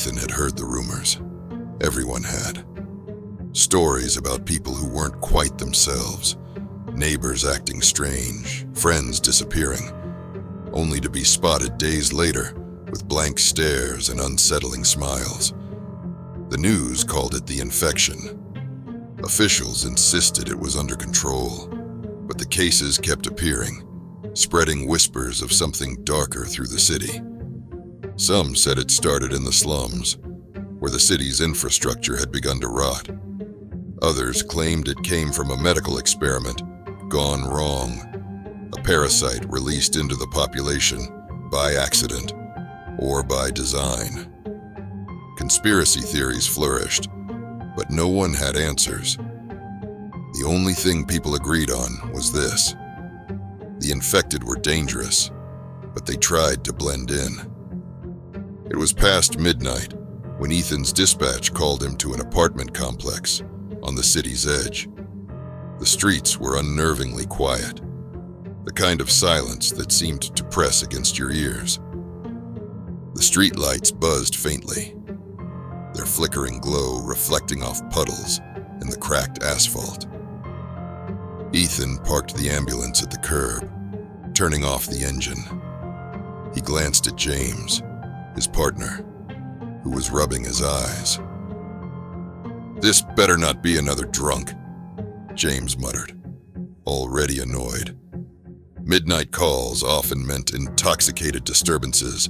Ethan had heard the rumors. Everyone had. Stories about people who weren't quite themselves, neighbors acting strange, friends disappearing, only to be spotted days later with blank stares and unsettling smiles. The news called it the infection. Officials insisted it was under control, but the cases kept appearing, spreading whispers of something darker through the city. Some said it started in the slums, where the city's infrastructure had begun to rot. Others claimed it came from a medical experiment gone wrong, a parasite released into the population by accident or by design. Conspiracy theories flourished, but no one had answers. The only thing people agreed on was this: the infected were dangerous, but they tried to blend in. It was past midnight when Ethan's dispatch called him to an apartment complex on the city's edge. The streets were unnervingly quiet, the kind of silence that seemed to press against your ears. The streetlights buzzed faintly, their flickering glow reflecting off puddles in the cracked asphalt. Ethan parked the ambulance at the curb, turning off the engine. He glanced at James, his partner, who was rubbing his eyes. "This better not be another drunk," James muttered, already annoyed. Midnight calls often meant intoxicated disturbances,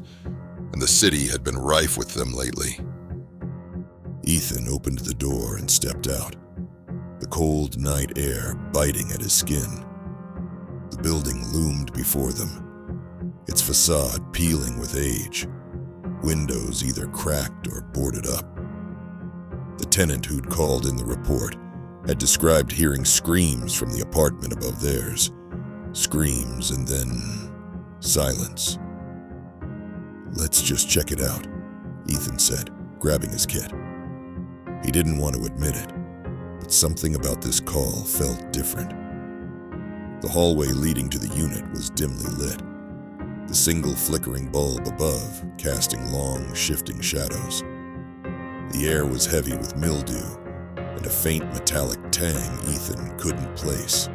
and the city had been rife with them lately. Ethan opened the door and stepped out, the cold night air biting at his skin. The building loomed before them, its facade peeling with age, windows either cracked or boarded up. The tenant who'd called in the report had described hearing screams from the apartment above theirs. Screams and then silence. "Let's just check it out," Ethan said, grabbing his kit. He didn't want to admit it, but something about this call felt different. The hallway leading to the unit was dimly lit, the single flickering bulb above casting long, shifting shadows. The air was heavy with mildew and a faint metallic tang Ethan couldn't place.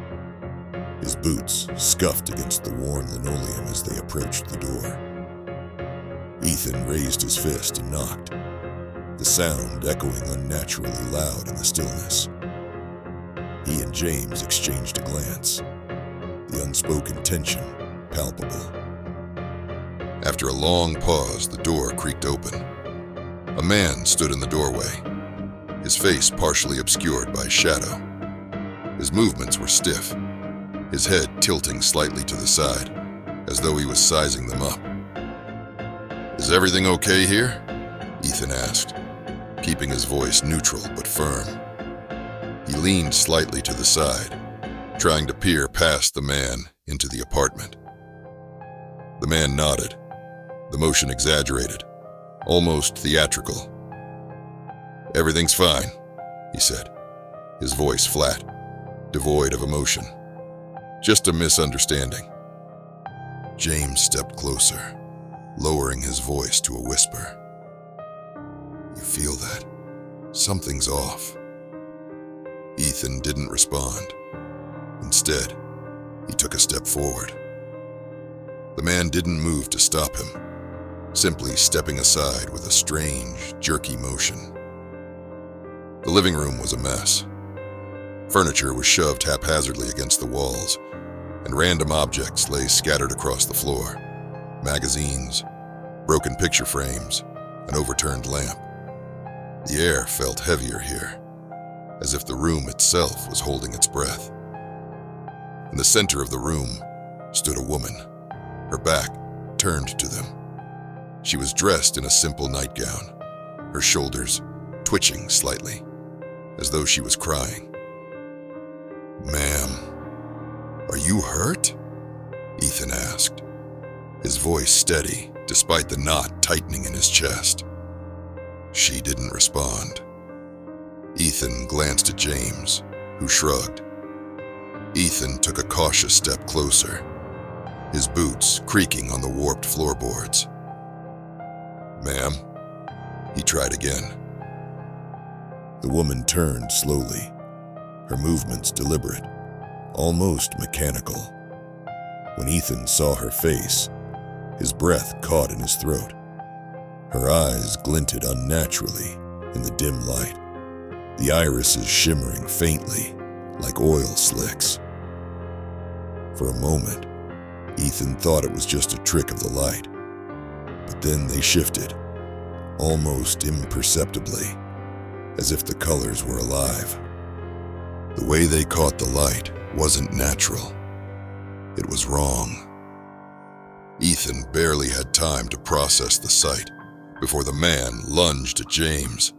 His boots scuffed against the worn linoleum as they approached the door. Ethan raised his fist and knocked, the sound echoing unnaturally loud in the stillness. He and James exchanged a glance, the unspoken tension palpable. After a long pause, the door creaked open. A man stood in the doorway, his face partially obscured by shadow. His movements were stiff, his head tilting slightly to the side, as though he was sizing them up. "Is everything okay here?" Ethan asked, keeping his voice neutral but firm. He leaned slightly to the side, trying to peer past the man into the apartment. The man nodded, the motion exaggerated, almost theatrical. "Everything's fine," he said, his voice flat, devoid of emotion. "Just a misunderstanding." James stepped closer, lowering his voice to a whisper. "You feel that? Something's off." Ethan didn't respond. Instead, he took a step forward. The man didn't move to stop him, simply stepping aside with a strange, jerky motion. The living room was a mess. Furniture was shoved haphazardly against the walls, and random objects lay scattered across the floor. Magazines, broken picture frames, an overturned lamp. The air felt heavier here, as if the room itself was holding its breath. In the center of the room stood a woman, her back turned to them. She was dressed in a simple nightgown, her shoulders twitching slightly, as though she was crying. "Ma'am, are you hurt?" Ethan asked, his voice steady despite the knot tightening in his chest. She didn't respond. Ethan glanced at James, who shrugged. Ethan took a cautious step closer, his boots creaking on the warped floorboards. "Ma'am, He tried again. The woman turned slowly, her movements deliberate, almost mechanical. When Ethan saw her face, his breath caught in his throat. Her eyes glinted unnaturally in the dim light, the irises shimmering faintly like oil slicks. For a moment, Ethan thought it was just a trick of the light, but then they shifted, almost imperceptibly, as if the colors were alive. The way they caught the light wasn't natural. It was wrong. Ethan barely had time to process the sight before the man lunged at James.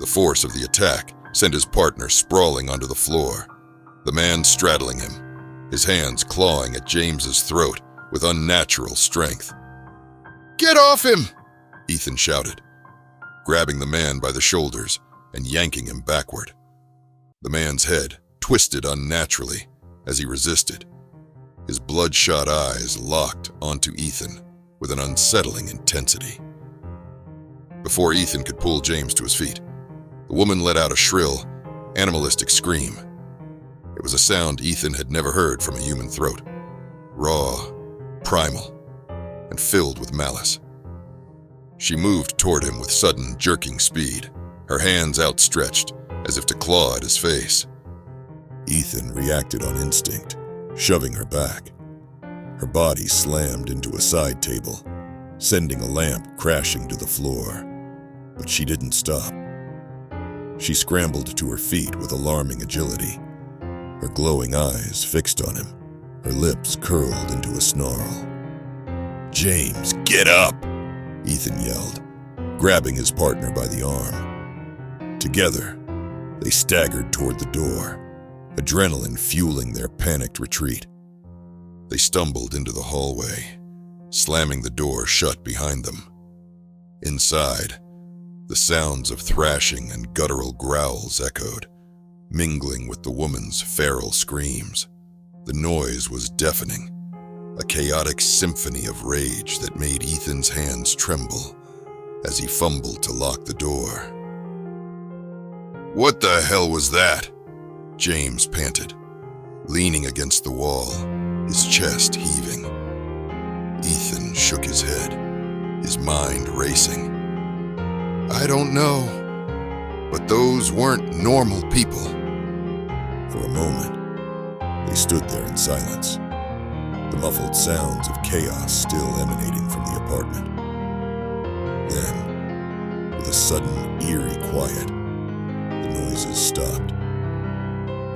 The force of the attack sent his partner sprawling onto the floor, the man straddling him, his hands clawing at James's throat with unnatural strength. "Get off him!" Ethan shouted, grabbing the man by the shoulders and yanking him backward. The man's head twisted unnaturally as he resisted, his bloodshot eyes locked onto Ethan with an unsettling intensity. Before Ethan could pull James to his feet, the woman let out a shrill, animalistic scream. It was a sound Ethan had never heard from a human throat, raw, primal, and filled with malice. She moved toward him with sudden, jerking speed, her hands outstretched as if to claw at his face. Ethan reacted on instinct, shoving her back. Her body slammed into a side table, sending a lamp crashing to the floor. But she didn't stop. She scrambled to her feet with alarming agility, her glowing eyes fixed on him, her lips curled into a snarl. "James, get up!" Ethan yelled, grabbing his partner by the arm. Together, they staggered toward the door, adrenaline fueling their panicked retreat. They stumbled into the hallway, slamming the door shut behind them. Inside, the sounds of thrashing and guttural growls echoed, mingling with the woman's feral screams. The noise was deafening, a chaotic symphony of rage that made Ethan's hands tremble as he fumbled to lock the door. "What the hell was that?" James panted, leaning against the wall, his chest heaving. Ethan shook his head, his mind racing. "I don't know, but those weren't normal people." For a moment, they stood there in silence, the muffled sounds of chaos still emanating from the apartment. Then, with a sudden, eerie quiet, the noises stopped.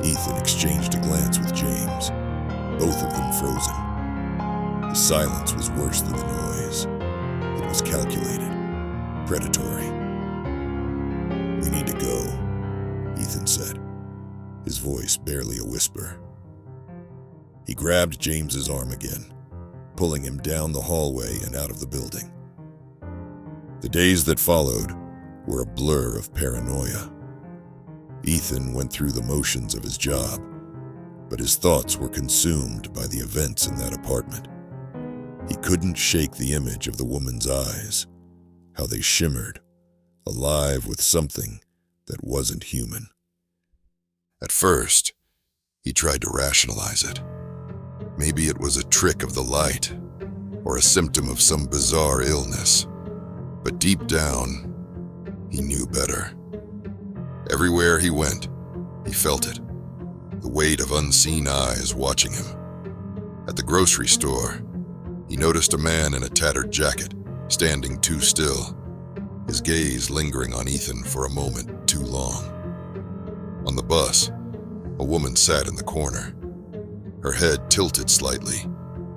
Ethan exchanged a glance with James, both of them frozen. The silence was worse than the noise. It was calculated, predatory. "We need to go," Ethan said, his voice barely a whisper. He grabbed James's arm again, pulling him down the hallway and out of the building. The days that followed were a blur of paranoia. Ethan went through the motions of his job, but his thoughts were consumed by the events in that apartment. He couldn't shake the image of the woman's eyes, how they shimmered, alive with something that wasn't human. At first, he tried to rationalize it. Maybe it was a trick of the light, or a symptom of some bizarre illness. But deep down, he knew better. Everywhere he went, he felt it, the weight of unseen eyes watching him. At the grocery store, he noticed a man in a tattered jacket, standing too still, his gaze lingering on Ethan for a moment too long. On the bus, a woman sat in the corner, her head tilted slightly,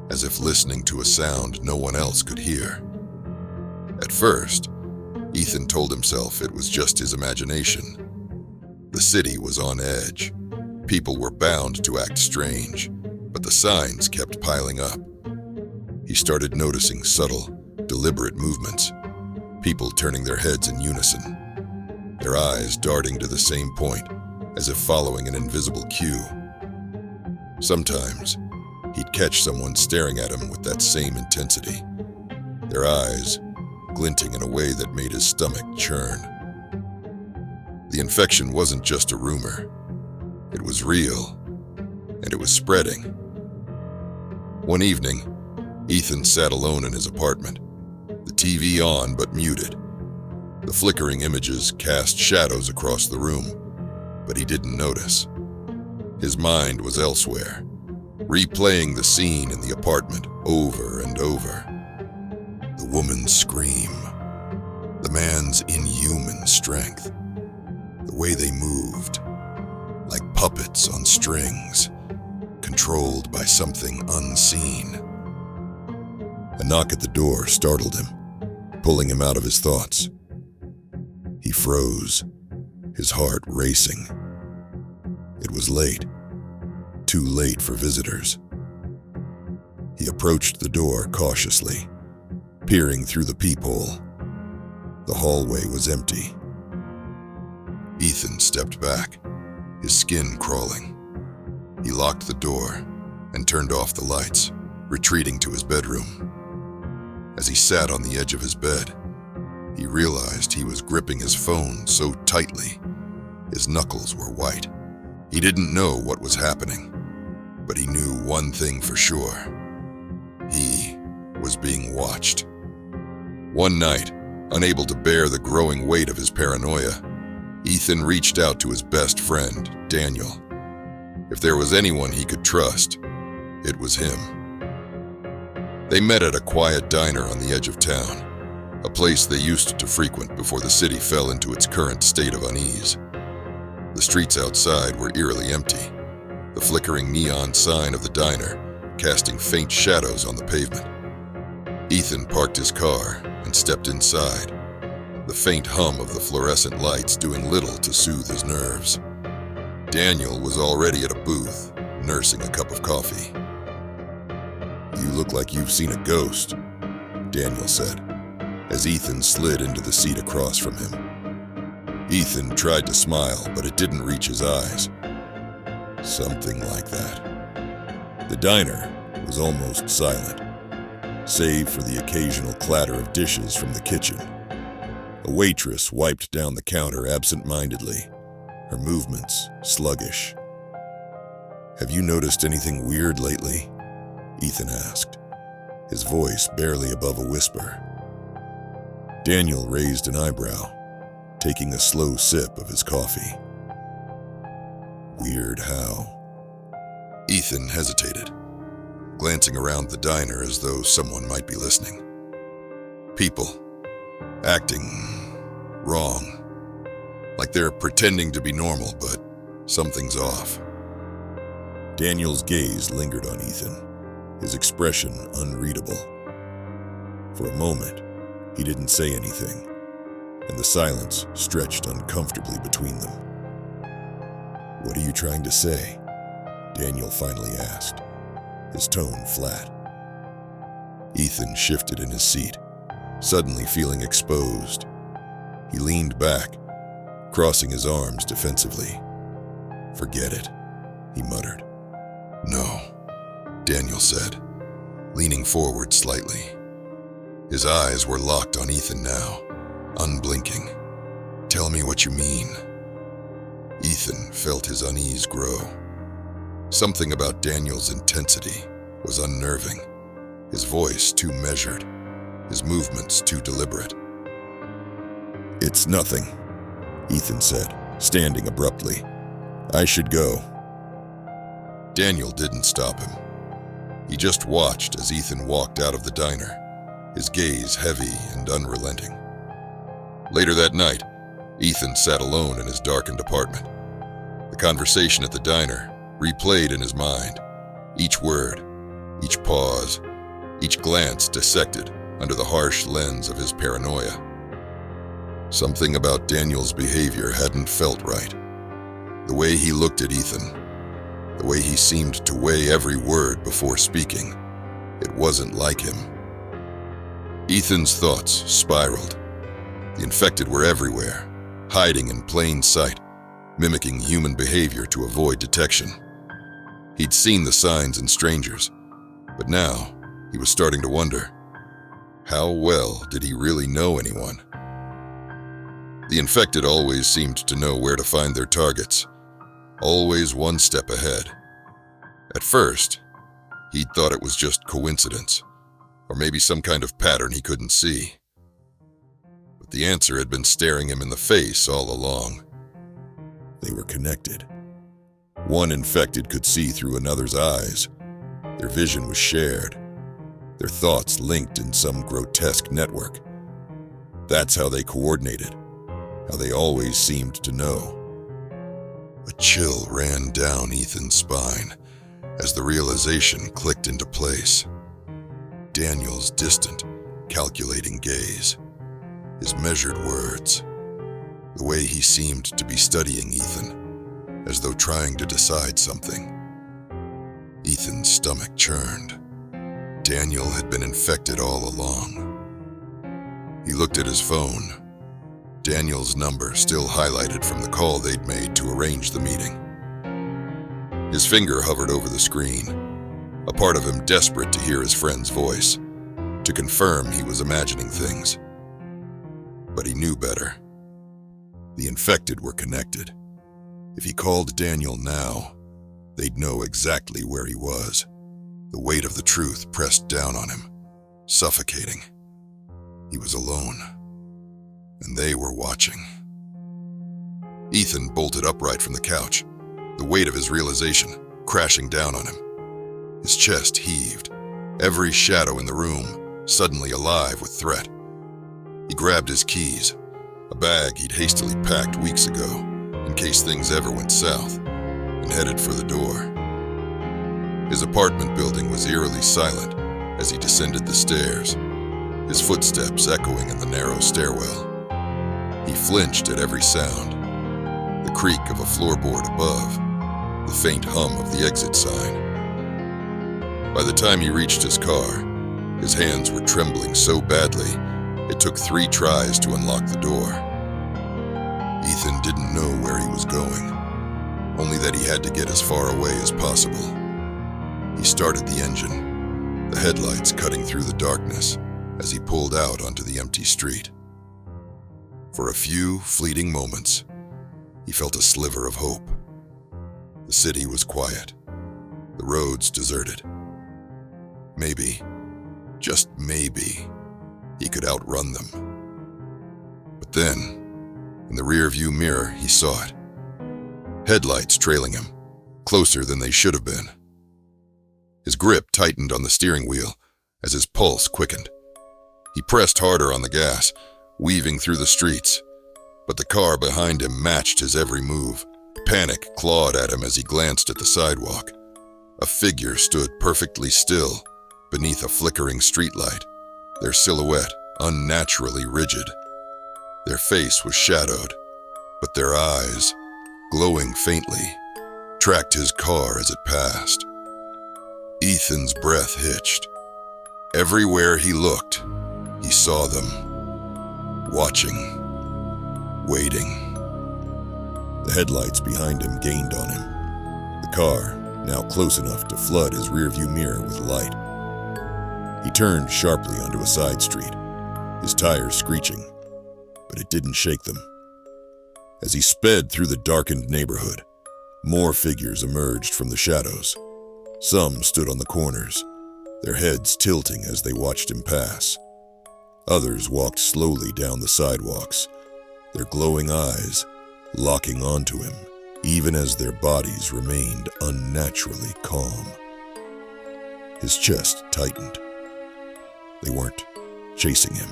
as if listening to a sound no one else could hear. At first, Ethan told himself it was just his imagination. The city was on edge. People were bound to act strange, but the signs kept piling up. He started noticing subtle, deliberate movements, people turning their heads in unison, their eyes darting to the same point, as if following an invisible cue. Sometimes, he'd catch someone staring at him with that same intensity, their eyes glinting in a way that made his stomach churn. The infection wasn't just a rumor. It was real, and it was spreading. One evening, Ethan sat alone in his apartment, the TV on but muted. The flickering images cast shadows across the room, but he didn't notice. His mind was elsewhere, replaying the scene in the apartment over and over. The woman's scream, the man's inhuman strength, the way they moved, like puppets on strings, controlled by something unseen. A knock at the door startled him, pulling him out of his thoughts. He froze, his heart racing. It was late, too late for visitors. He approached the door cautiously, peering through the peephole. The hallway was empty. Ethan stepped back, his skin crawling. He locked the door and turned off the lights, retreating to his bedroom. As he sat on the edge of his bed, he realized he was gripping his phone so tightly, his knuckles were white. He didn't know what was happening, but he knew one thing for sure. He was being watched. One night, unable to bear the growing weight of his paranoia, Ethan reached out to his best friend, Daniel. If there was anyone he could trust, it was him. They met at a quiet diner on the edge of town, a place they used to frequent before the city fell into its current state of unease. The streets outside were eerily empty, the flickering neon sign of the diner casting faint shadows on the pavement. Ethan parked his car and stepped inside, the faint hum of the fluorescent lights doing little to soothe his nerves. Daniel was already at a booth, nursing a cup of coffee. "You look like you've seen a ghost," Daniel said, as Ethan slid into the seat across from him. Ethan tried to smile, but it didn't reach his eyes. Something like that. The diner was almost silent, save for the occasional clatter of dishes from the kitchen. A waitress wiped down the counter absent-mindedly, her movements sluggish. "Have you noticed anything weird lately?" Ethan asked, his voice barely above a whisper. Daniel raised an eyebrow, taking a slow sip of his coffee. "Weird how?" Ethan hesitated, glancing around the diner as though someone might be listening. People, acting wrong, like they're pretending to be normal, but something's off. Daniel's gaze lingered on Ethan, his expression unreadable. For a moment, he didn't say anything, and the silence stretched uncomfortably between them. "What are you trying to say?" Daniel finally asked, his tone flat. Ethan shifted in his seat, suddenly feeling exposed. He leaned back, crossing his arms defensively. "Forget it," he muttered. "No," Daniel said, leaning forward slightly. His eyes were locked on Ethan now, unblinking. "Tell me what you mean." Ethan felt his unease grow. Something about Daniel's intensity was unnerving, his voice too measured, his movements too deliberate. "It's nothing," Ethan said, standing abruptly. "I should go." Daniel didn't stop him. He just watched as Ethan walked out of the diner, his gaze heavy and unrelenting. Later that night, Ethan sat alone in his darkened apartment. The conversation at the diner replayed in his mind, each word, each pause, each glance dissected under the harsh lens of his paranoia. Something about Daniel's behavior hadn't felt right. The way he looked at Ethan, the way he seemed to weigh every word before speaking, it wasn't like him. Ethan's thoughts spiraled. The infected were everywhere, hiding in plain sight, mimicking human behavior to avoid detection. He'd seen the signs in strangers, but now he was starting to wonder, How well did he really know anyone? The infected always seemed to know where to find their targets, always one step ahead. At first, he'd thought it was just coincidence, or maybe some kind of pattern he couldn't see. But the answer had been staring him in the face all along. They were connected. One infected could see through another's eyes. Their vision was shared. Their thoughts linked in some grotesque network. That's how they coordinated, how they always seemed to know. A chill ran down Ethan's spine as the realization clicked into place. Daniel's distant, calculating gaze, his measured words, the way he seemed to be studying Ethan, as though trying to decide something. Ethan's stomach churned. Daniel had been infected all along. He looked at his phone. Daniel's number still highlighted from the call they'd made to arrange the meeting. His finger hovered over the screen, a part of him desperate to hear his friend's voice, to confirm he was imagining things. But he knew better. The infected were connected. If he called Daniel now, they'd know exactly where he was. The weight of the truth pressed down on him, suffocating. He was alone, and they were watching. Ethan bolted upright from the couch, the weight of his realization crashing down on him. His chest heaved, every shadow in the room suddenly alive with threat. He grabbed his keys, a bag he'd hastily packed weeks ago in case things ever went south, and headed for the door. His apartment building was eerily silent as he descended the stairs, his footsteps echoing in the narrow stairwell. He flinched at every sound, the creak of a floorboard above, the faint hum of the exit sign. By the time he reached his car, his hands were trembling so badly it took 3 tries to unlock the door. Ethan didn't know where he was going, only that he had to get as far away as possible. He started the engine, the headlights cutting through the darkness as he pulled out onto the empty street. For a few fleeting moments, he felt a sliver of hope. The city was quiet, the roads deserted. Maybe, just maybe, he could outrun them. But then, in the rearview mirror, he saw it. Headlights trailing him, closer than they should have been. His grip tightened on the steering wheel as his pulse quickened. He pressed harder on the gas, weaving through the streets, but the car behind him matched his every move. Panic clawed at him as he glanced at the sidewalk. A figure stood perfectly still beneath a flickering streetlight, their silhouette unnaturally rigid. Their face was shadowed, but their eyes, glowing faintly, tracked his car as it passed. Ethan's breath hitched. Everywhere he looked, he saw them, watching, waiting. The headlights behind him gained on him, the car now close enough to flood his rearview mirror with light. He turned sharply onto a side street, his tires screeching, but it didn't shake them. As he sped through the darkened neighborhood, more figures emerged from the shadows. Some stood on the corners, their heads tilting as they watched him pass. Others walked slowly down the sidewalks, their glowing eyes locking onto him, even as their bodies remained unnaturally calm. His chest tightened. They weren't chasing him.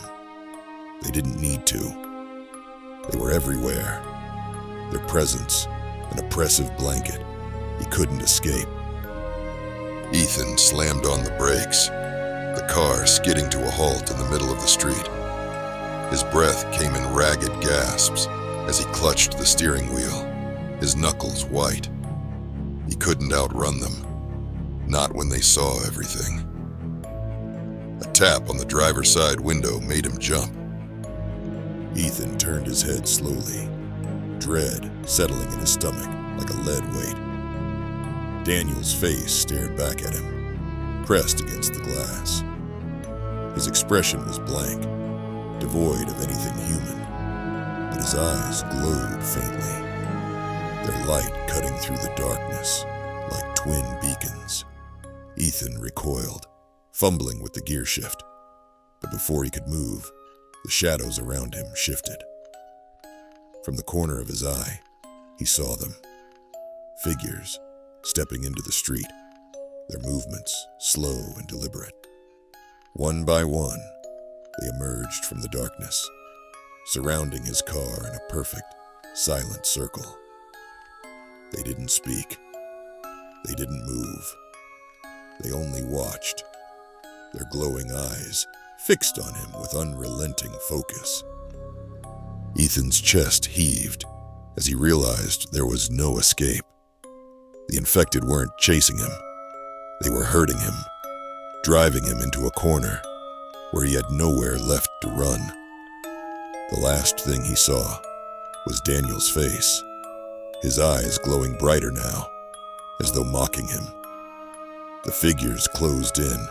They didn't need to. They were everywhere. Their presence, an oppressive blanket he couldn't escape. Ethan slammed on the brakes, the car skidding to a halt in the middle of the street. His breath came in ragged gasps as he clutched the steering wheel, his knuckles white. He couldn't outrun them, not when they saw everything. A tap on the driver's side window made him jump. Ethan turned his head slowly, dread settling in his stomach like a lead weight. Daniel's face stared back at him, pressed against the glass. His expression was blank, devoid of anything human, but his eyes glowed faintly, their light cutting through the darkness like twin beacons. Ethan recoiled, fumbling with the gear shift, but before he could move, the shadows around him shifted. From the corner of his eye, he saw them. Figures stepping into the street, their movements slow and deliberate. One by one, they emerged from the darkness, surrounding his car in a perfect, silent circle. They didn't speak. They didn't move. They only watched, their glowing eyes fixed on him with unrelenting focus. Ethan's chest heaved as he realized there was no escape. The infected weren't chasing him. They were hurting him, driving him into a corner where he had nowhere left to run. The last thing he saw was Daniel's face, his eyes glowing brighter now, as though mocking him. The figures closed in,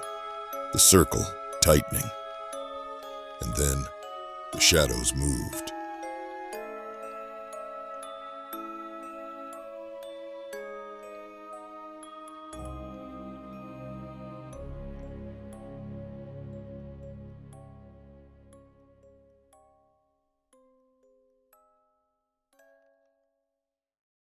the circle tightening. And then the shadows moved.